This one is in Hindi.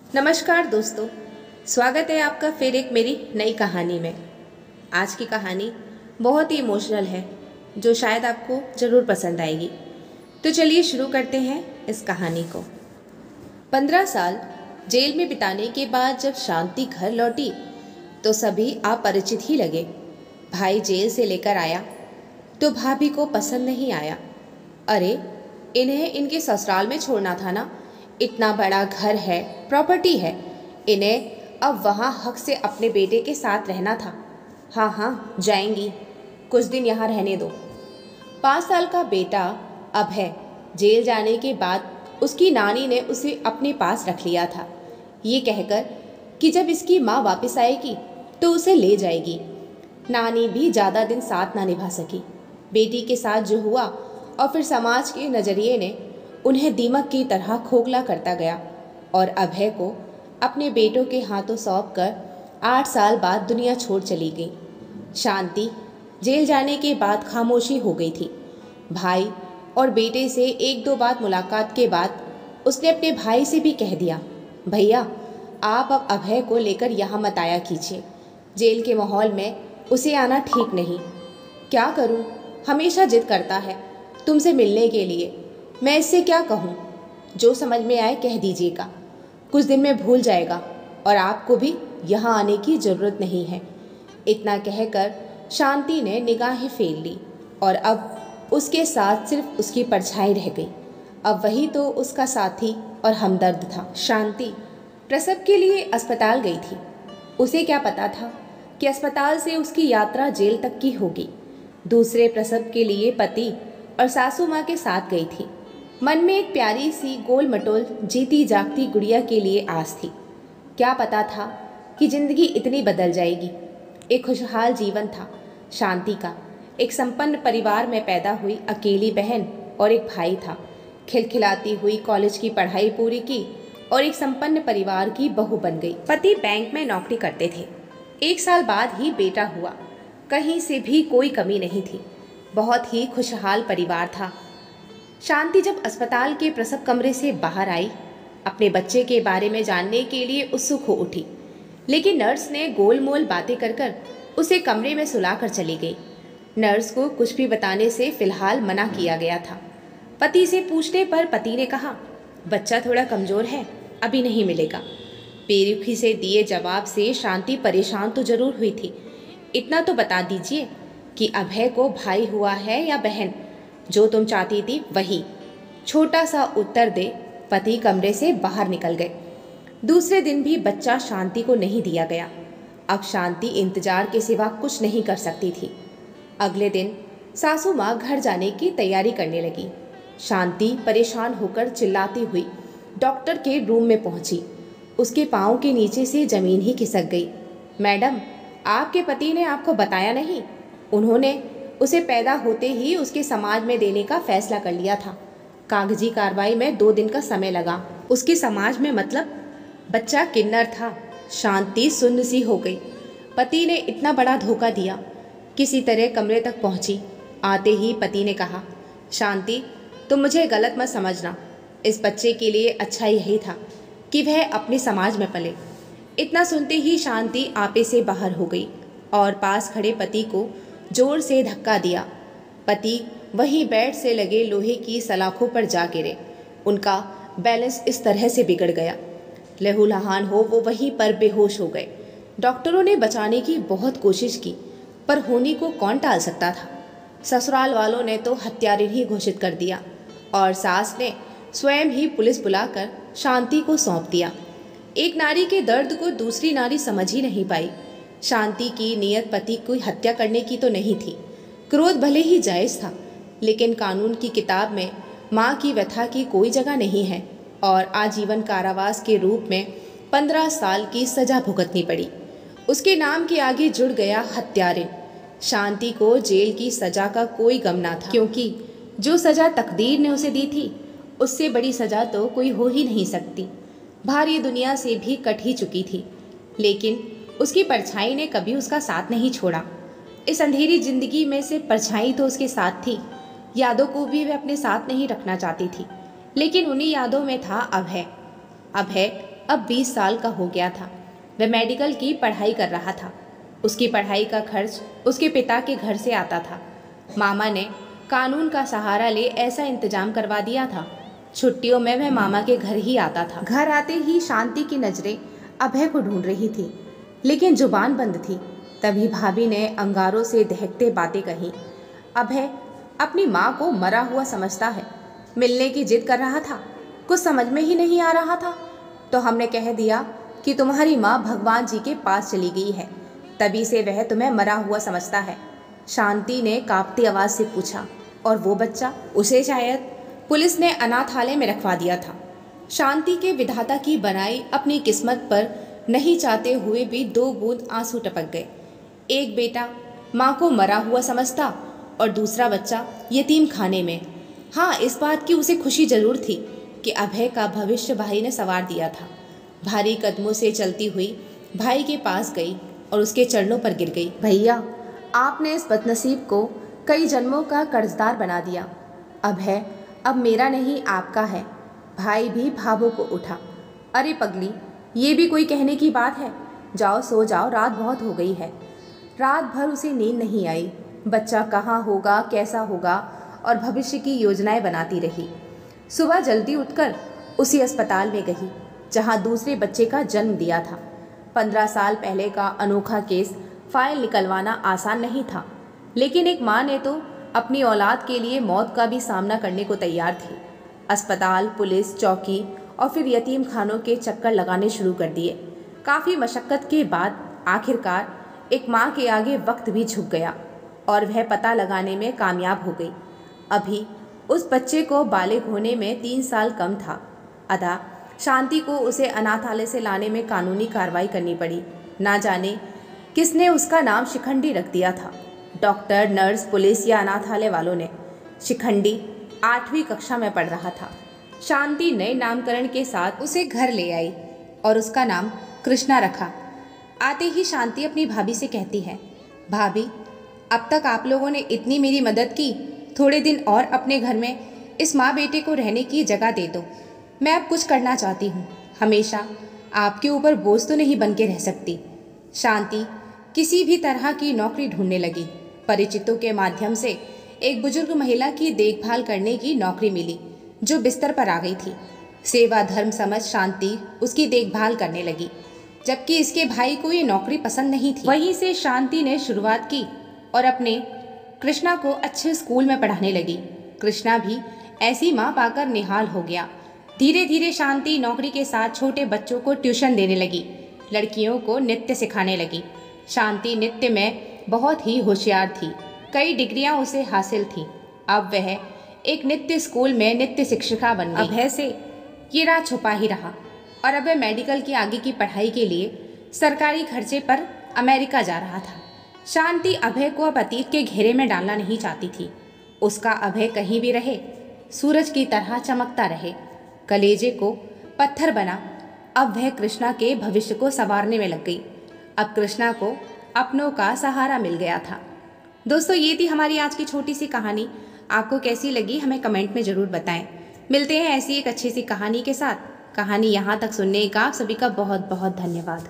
नमस्कार दोस्तों, स्वागत है आपका फिर एक मेरी नई कहानी में। आज की कहानी बहुत ही इमोशनल है जो शायद आपको ज़रूर पसंद आएगी। तो चलिए शुरू करते हैं इस कहानी को। 15 साल जेल में बिताने के बाद जब शांति घर लौटी तो सभी अपरिचित ही लगे। भाई जेल से लेकर आया तो भाभी को पसंद नहीं आया। अरे, इन्हें इनके ससुराल में छोड़ना था ना, इतना बड़ा घर है, प्रॉपर्टी है, इन्हें अब वहाँ हक से अपने बेटे के साथ रहना था। हाँ हाँ जाएंगी, कुछ दिन यहाँ रहने दो। 5 साल का बेटा अभय जेल जाने के बाद उसकी नानी ने उसे अपने पास रख लिया था, ये कहकर कि जब इसकी माँ वापस आएगी तो उसे ले जाएगी। नानी भी ज़्यादा दिन साथ ना निभा सकी। बेटी के साथ जो हुआ और फिर समाज के नज़रिए ने उन्हें दीमक की तरह खोखला करता गया और अभय को अपने बेटों के हाथों सौंप कर 8 साल बाद दुनिया छोड़ चली गई। शांति जेल जाने के बाद खामोशी हो गई थी। भाई और बेटे से 1-2 बार मुलाकात के बाद उसने अपने भाई से भी कह दिया, भैया आप अब अभय को लेकर यहाँ मत आया कीजिए, जेल के माहौल में उसे आना ठीक नहीं। क्या करूँ, हमेशा जिद करता है तुमसे मिलने के लिए। मैं इससे क्या कहूँ, जो समझ में आए कह दीजिएगा, कुछ दिन में भूल जाएगा और आपको भी यहाँ आने की ज़रूरत नहीं है। इतना कहकर शांति ने निगाहें फेर ली और अब उसके साथ सिर्फ उसकी परछाई रह गई। अब वही तो उसका साथी और हमदर्द था। शांति प्रसव के लिए अस्पताल गई थी। उसे क्या पता था कि अस्पताल से उसकी यात्रा जेल तक की होगी। दूसरे प्रसव के लिए पति और सासू माँ के साथ गई थी। मन में एक प्यारी सी गोल मटोल जीती जागती गुड़िया के लिए आस थी। क्या पता था कि जिंदगी इतनी बदल जाएगी। एक खुशहाल जीवन था शांति का। एक संपन्न परिवार में पैदा हुई अकेली बहन और एक भाई था। खिलखिलाती हुई कॉलेज की पढ़ाई पूरी की और एक संपन्न परिवार की बहू बन गई। पति बैंक में नौकरी करते थे। 1 साल बाद ही बेटा हुआ। कहीं से भी कोई कमी नहीं थी। बहुत ही खुशहाल परिवार था। शांति जब अस्पताल के प्रसव कमरे से बाहर आई, अपने बच्चे के बारे में जानने के लिए उत्सुक हो उठी, लेकिन नर्स ने गोलमोल बातें कर उसे कमरे में सुलाकर चली गई। नर्स को कुछ भी बताने से फिलहाल मना किया गया था। पति से पूछने पर पति ने कहा, बच्चा थोड़ा कमज़ोर है, अभी नहीं मिलेगा। बेरुखी से दिए जवाब से शांति परेशान तो जरूर हुई थी। इतना तो बता दीजिए कि अभय को भाई हुआ है या बहन, जो तुम चाहती थी वही। छोटा सा उत्तर दे पति कमरे से बाहर निकल गए। दूसरे दिन भी बच्चा शांति को नहीं दिया गया। अब शांति इंतजार के सिवा कुछ नहीं कर सकती थी। अगले दिन सासू माँ घर जाने की तैयारी करने लगी। शांति परेशान होकर चिल्लाती हुई डॉक्टर के रूम में पहुंची। उसके पाँव के नीचे से जमीन ही खिसक गई। मैडम, आपके पति ने आपको बताया नहीं? उन्होंने उसे पैदा होते ही उसके समाज में देने का फैसला कर लिया था। कागजी कार्रवाई में 2 दिन का समय लगा। उसके समाज में मतलब? बच्चा किन्नर था। शांति सुन्न सी हो गई। पति ने इतना बड़ा धोखा दिया। किसी तरह कमरे तक पहुंची। आते ही पति ने कहा, शांति तुम मुझे गलत मत समझना, इस बच्चे के लिए अच्छा यही था कि वह अपने समाज में पले। इतना सुनते ही शांति आपे से बाहर हो गई और पास खड़े पति को जोर से धक्का दिया। पति वहीं बेड से लगे लोहे की सलाखों पर जा गिरे। उनका बैलेंस इस तरह से बिगड़ गया, लहूलुहान हो वो वहीं पर बेहोश हो गए। डॉक्टरों ने बचाने की बहुत कोशिश की, पर होनी को कौन टाल सकता था। ससुराल वालों ने तो हत्यारे ही घोषित कर दिया और सास ने स्वयं ही पुलिस बुलाकर शांति को सौंप दिया। एक नारी के दर्द को दूसरी नारी समझ ही नहीं पाई। शांति की नीयत पति की हत्या करने की तो नहीं थी। क्रोध भले ही जायज़ था, लेकिन कानून की किताब में माँ की व्यथा की कोई जगह नहीं है और आजीवन कारावास के रूप में 15 साल की सज़ा भुगतनी पड़ी। उसके नाम के आगे जुड़ गया हत्यारे। शांति को जेल की सज़ा का कोई गम ना था, क्योंकि जो सज़ा तकदीर ने उसे दी थी उससे बड़ी सज़ा तो कोई हो ही नहीं सकती। भारी दुनिया से भी कट ही चुकी थी, लेकिन उसकी परछाई ने कभी उसका साथ नहीं छोड़ा। इस अंधेरी जिंदगी में से परछाई तो उसके साथ थी। यादों को भी वह अपने साथ नहीं रखना चाहती थी, लेकिन उन्हीं यादों में था अभय। अभय अब 20 साल का हो गया था। वह मेडिकल की पढ़ाई कर रहा था। उसकी पढ़ाई का खर्च उसके पिता के घर से आता था। मामा ने कानून का सहारा ले ऐसा इंतजाम करवा दिया था। छुट्टियों में वह मामा के घर ही आता था। घर आते ही शांति की नज़रें अभय को ढूंढ रही थी, लेकिन जुबान बंद थी। तभी भाभी ने अंगारों से दहकते बातें कही। अभय अपनी माँ को मरा हुआ समझता है, मिलने की जिद कर रहा था। कुछ समझ में ही नहीं आ रहा था तो हमने कह दिया कि तुम्हारी माँ भगवान जी के पास चली गई है, तभी से वह तुम्हें मरा हुआ समझता है। शांति ने कांपती आवाज़ से पूछा, और वो बच्चा? उसे शायद पुलिस ने अनाथालय में रखवा दिया था। शांति के विधाता की बनाई अपनी किस्मत पर नहीं चाहते हुए भी 2 बूंद आंसू टपक गए। एक बेटा माँ को मरा हुआ समझता और दूसरा बच्चा यतीम खाने में। हाँ, इस बात की उसे खुशी जरूर थी कि अभय का भविष्य भाई ने संवार दिया था। भारी कदमों से चलती हुई भाई के पास गई और उसके चरणों पर गिर गई। भैया, आपने इस बदनसीब को कई जन्मों का कर्जदार बना दिया। अभय अब मेरा नहीं आपका है। भाई भी भावुक को उठा। अरे पगली, ये भी कोई कहने की बात है? जाओ सो जाओ, रात बहुत हो गई है। रात भर उसे नींद नहीं आई। बच्चा कहाँ होगा, कैसा होगा, और भविष्य की योजनाएं बनाती रही। सुबह जल्दी उठकर उसी अस्पताल में गई जहाँ दूसरे बच्चे का जन्म दिया था। 15 साल पहले का अनोखा केस फाइल निकलवाना आसान नहीं था, लेकिन एक माँ ने तो अपनी औलाद के लिए मौत का भी सामना करने को तैयार थी। अस्पताल, पुलिस चौकी और फिर यतीम खानों के चक्कर लगाने शुरू कर दिए। काफ़ी मशक्क़त के बाद आखिरकार एक माँ के आगे वक्त भी झुक गया और वह पता लगाने में कामयाब हो गई। अभी उस बच्चे को बालिग होने में 3 साल कम था। अदा शांति को उसे अनाथालय से लाने में कानूनी कार्रवाई करनी पड़ी। ना जाने किसने उसका नाम शिखंडी रख दिया था, डॉक्टर, नर्स, पुलिस या अनाथालय वालों ने। शिखंडी 8वीं कक्षा में पढ़ रहा था। शांति नए नामकरण के साथ उसे घर ले आई और उसका नाम कृष्णा रखा। आते ही शांति अपनी भाभी से कहती है, भाभी, अब तक आप लोगों ने इतनी मेरी मदद की, थोड़े दिन और अपने घर में इस माँ बेटे को रहने की जगह दे दो। मैं अब कुछ करना चाहती हूँ, हमेशा आपके ऊपर बोझ तो नहीं बन के रह सकती। शांति किसी भी तरह की नौकरी ढूंढने लगी। परिचितों के माध्यम से एक बुजुर्ग महिला की देखभाल करने की नौकरी मिली जो बिस्तर पर आ गई थी। सेवा धर्म समझ शांति उसकी देखभाल करने लगी, जबकि इसके भाई को ये नौकरी पसंद नहीं थी। वहीं से शांति ने शुरुआत की और अपने कृष्णा को अच्छे स्कूल में पढ़ाने लगी। कृष्णा भी ऐसी माँ पाकर निहाल हो गया। धीरे धीरे शांति नौकरी के साथ छोटे बच्चों को ट्यूशन देने लगी, लड़कियों को नृत्य सिखाने लगी। शांति नृत्य में बहुत ही होशियार थी, कई डिग्रियां उसे हासिल थीं। अब वह एक नृत्य स्कूल में नृत्य शिक्षिका बन गई। अभय से ये राज छुपा ही रहा और अब वह मेडिकल की आगे की पढ़ाई के लिए सरकारी खर्चे पर अमेरिका जा रहा था। शांति अभय को अब अतीत के घेरे में डालना नहीं चाहती थी। उसका अभय कहीं भी रहे, सूरज की तरह चमकता रहे, कलेजे को पत्थर बना। अब वह कृष्णा के भविष्य को संवारने में लग गई। अब कृष्णा को अपनों का सहारा मिल गया था। दोस्तों, ये थी हमारी आज की छोटी सी कहानी। आपको कैसी लगी हमें कमेंट में ज़रूर बताएं। मिलते हैं ऐसी एक अच्छी सी कहानी के साथ। कहानी यहाँ तक सुनने का आप सभी का बहुत बहुत धन्यवाद।